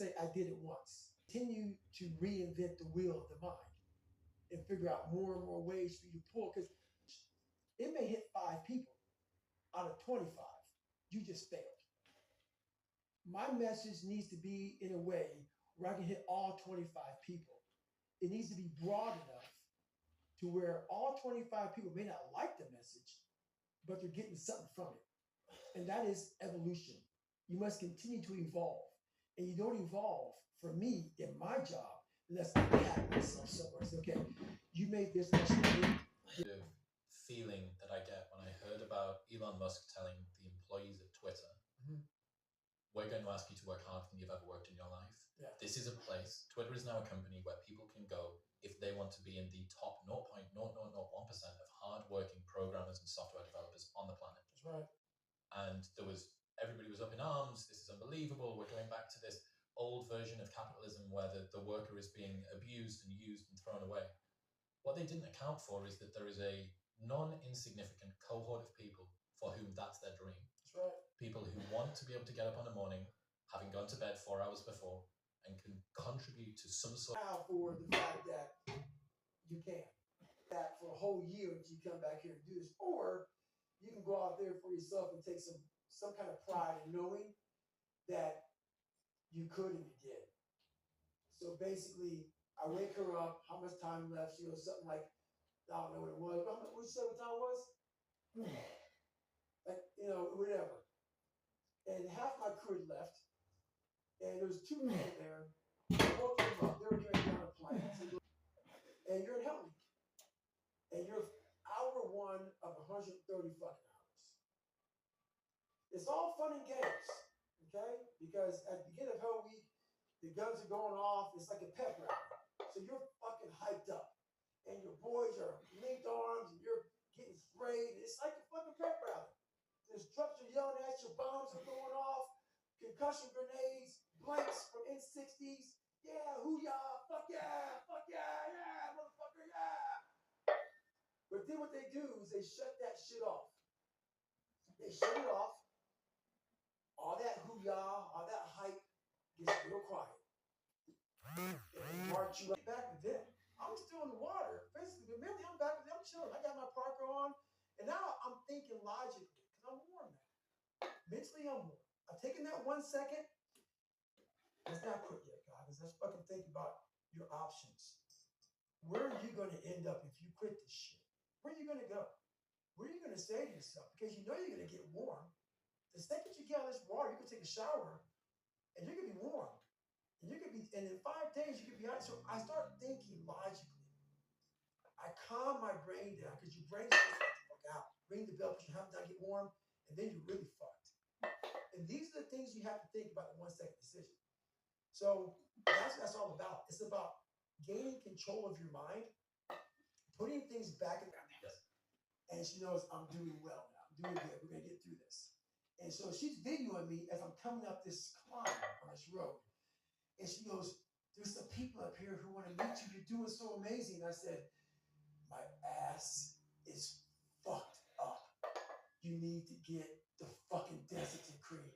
say, I did it once. Continue to reinvent the wheel of the mind and figure out more and more ways for you to pull, because it may hit 5 people out of 25. You just failed. My message needs to be in a way where I can hit all 25 people. It needs to be broad enough to where all 25 people may not like the message, but they're getting something from it. And that is evolution. You must continue to evolve. And you don't evolve, for me, in my job, unless I pat myself somewhere. Say, okay, you made this much money. Feeling that I get when I heard about Elon Musk telling the employees at Twitter, we're going to ask you to work harder than you've ever worked in your life. Yeah. This is a place, Twitter is now a company where people can go if they want to be in the top 0.0001% of hard-working programmers and software developers on the planet. That's right. And everybody was up in arms. This is unbelievable. We're going back to this old version of capitalism where the worker is being abused and used and thrown away. What they didn't account for is that there is a non-insignificant cohort of people for whom that's their dream. That's right. People who want to be able to get up in the morning, having gone to bed 4 hours before, and can contribute to some sort of... Now for the fact that you can. That for a whole year that you come back here and do this. Or you can go out there for yourself and take some kind of pride in knowing that you could and you did. So basically, I wake her up, how much time left? She goes something like, I don't know what it was, but what you said what time it was? Like, whatever. And half my crew had left, and there was 2 men there. Both of them up. They were getting down a plane. And you're in Hell Week. And you're hour 1 of 130 fucking hours. It's all fun and games, okay? Because at the beginning of Hell Week, the guns are going off. It's like a pep rally. So you're fucking hyped up. And your boys are linked arms, and you're getting sprayed. It's like a fucking pep rally. There's trucks are yelling at you, bombs are going off, concussion grenades, blanks from N60s. Yeah, hoo-yah, fuck yeah, yeah, motherfucker, yeah. But then what they do is they shut that shit off. They shut it off. All that hoo-yah, all that hype gets real quiet. And they march you back with them. I'm still in the water. Basically, but mentally, I'm back with them. I'm chilling. I got my parker on. And now I'm thinking logically, because I'm warm now. Mentally, I'm warm. I've taken that 1 second. Let's not quit yet, guys. Let's fucking think about your options. Where are you going to end up if you quit this shit? Where are you going to go? What are you going to say to yourself? Because you know you're going to get warm. The second you get out of this water, you can take a shower, and you're going to be warm. And in 5 days, you could be out. So I start thinking logically. I calm my brain down, because your brain is supposed to fuck out. Ring the bell because you haven't done get warm, and then you're really fucked. And these are the things you have to think about in 1 second decision. So that's what that's all about. It's about gaining control of your mind, putting things back in there. And she knows I'm doing well now. I'm doing good. We're going to get through this. And so she's videoing me as I'm coming up this climb on this road. And she goes, there's some people up here who want to meet you. You're doing so amazing. And I said, my ass is fucked up. You need to get the fucking Desitin cream.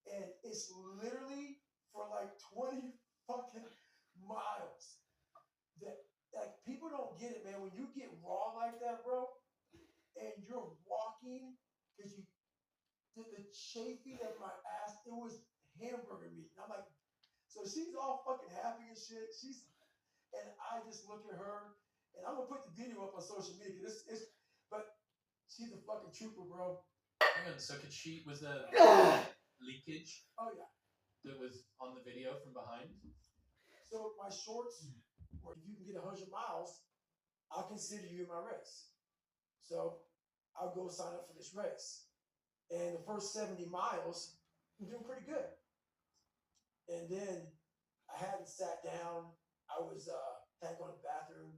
And it's literally for like 20 fucking miles. That, like, people don't get it, man. When you get raw like that, bro, and you're walking, because the chafing of my ass, it was hamburger meat. And I'm like, so she's all fucking happy and shit. And I just look at her, and I'm gonna put the video up on social media. But she's a fucking trooper, bro. Hang on, so was there leakage? Oh yeah. That was on the video from behind? So my shorts, if you can get 100 miles, I'll consider you in my race. So I'll go sign up for this race. And the first 70 miles, I'm doing pretty good. And then I hadn't sat down. I was had to go to the bathroom.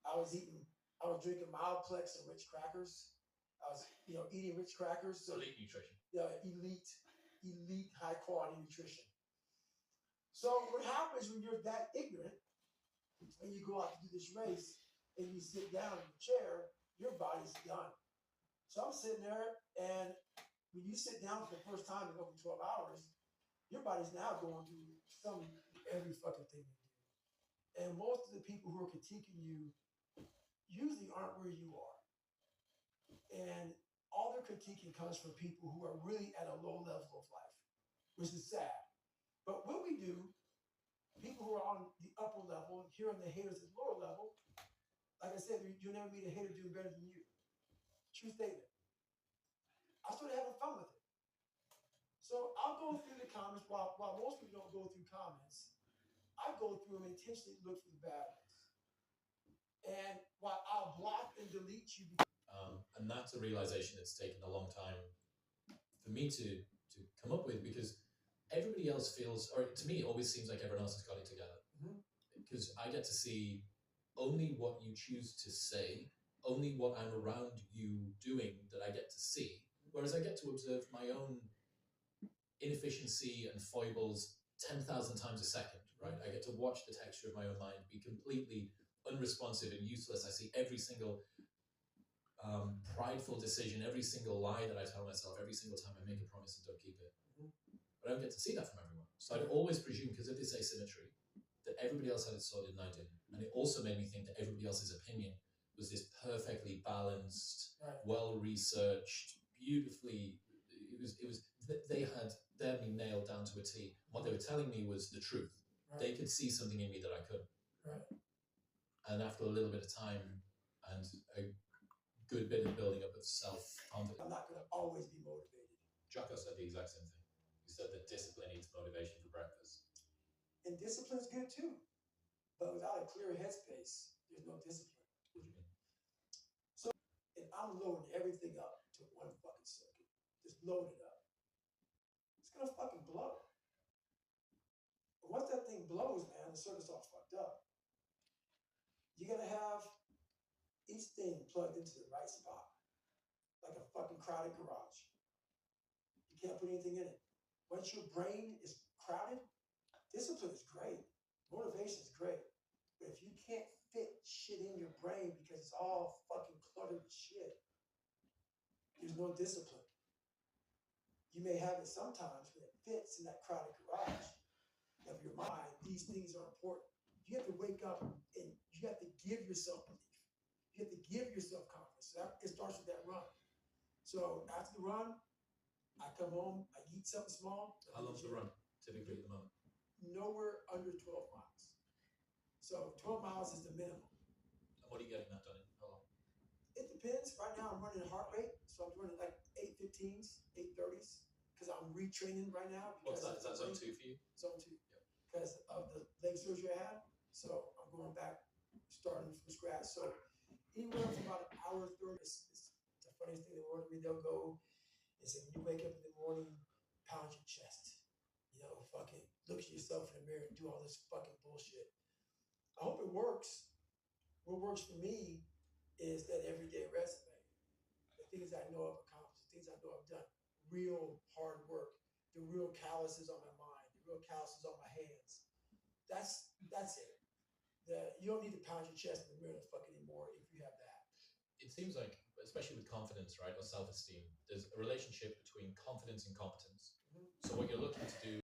I was drinking Mildplex and Ritz crackers. I was, eating Ritz crackers. So elite nutrition. Yeah, elite high quality nutrition. So what happens when you're that ignorant and you go out to do this race and you sit down in the chair, your body's done. So I'm sitting there, and when you sit down for the first time and go for 12 hours, your body's now going through some every fucking thing you do. And most of the people who are critiquing you usually aren't where you are. And all their critiquing comes from people who are really at a low level of life, which is sad. But what we do, people who are on the upper level, hearing the haters at the lower level, like I said, you'll never meet a hater doing better than you. True statement. I started having fun with it. So I'll go through the comments while most people don't go through comments. I go through them and intentionally look for the bad ones. And while I'll block and delete you. And that's a realization that's taken a long time for me to come up with, because everybody else feels, or to me, it always seems like everyone else has got it together. Because I get to see only what you choose to say, only what I'm around you doing that I get to see. Whereas I get to observe my own inefficiency and foibles 10,000 times a second, right? I get to watch the texture of my own mind be completely unresponsive and useless. I see every single prideful decision, every single lie that I tell myself, every single time I make a promise and don't keep it. But I don't get to see that from everyone. So I'd always presume, because of this asymmetry, that everybody else had it sorted and I didn't. And it also made me think that everybody else's opinion was this perfectly balanced, well-researched, beautifully, they had me nailed down to a T. What they were telling me was the truth. They could see something in me that I couldn't. And after a little bit of time and a good bit of building up of self-confidence, I'm not going to always be motivated. Jocko said the exact same thing. He said that discipline eats motivation for breakfast. And discipline's good too. But without a clear headspace, there's no discipline. What do you mean? So, and I'm loading everything up to one fucking circuit. Just load it up. It's going to fucking blow. And once that thing blows, man, the circuit's all fucked up. You're going to have each thing plugged into the right spot. Like a fucking crowded garage. You can't put anything in it. Once your brain is crowded, discipline is great. Motivation is great. But if you can't fit shit in your brain because it's all fucking cluttered shit, there's no discipline. You may have it sometimes when it fits in that crowded garage of your mind. These things are important. You have to wake up and you have to give yourself belief. You have to give yourself confidence. So it starts with that run. So after the run, I come home, I eat something small. How long's the run typically at the moment? Nowhere under 12 miles. So 12 miles is the minimum. And what are you getting that done in? How long? It depends. Right now I'm running heart rate. So I'm running like 8:15s, 8:30s. Because I'm retraining right now. What's that? Is that zone 2 for you? Zone 2. Yep. Because of the leg surgery I had. So I'm going back, starting from scratch. So anywhere from about an hour 30 is the funniest thing in the world to me. They'll go and say, when you wake up in the morning, pound your chest. You know, fucking look at yourself in the mirror and do all this fucking bullshit. I hope it works. What works for me is that everyday resume. The things I know I've accomplished, the things I know I've done. Real hard work. The real calluses on my mind. The real calluses on my hands. That's it. You don't need to pound your chest in the mirror fucking anymore if you have that. It seems like, especially with confidence, right, or self-esteem, there's a relationship between confidence and competence. So what you're looking to do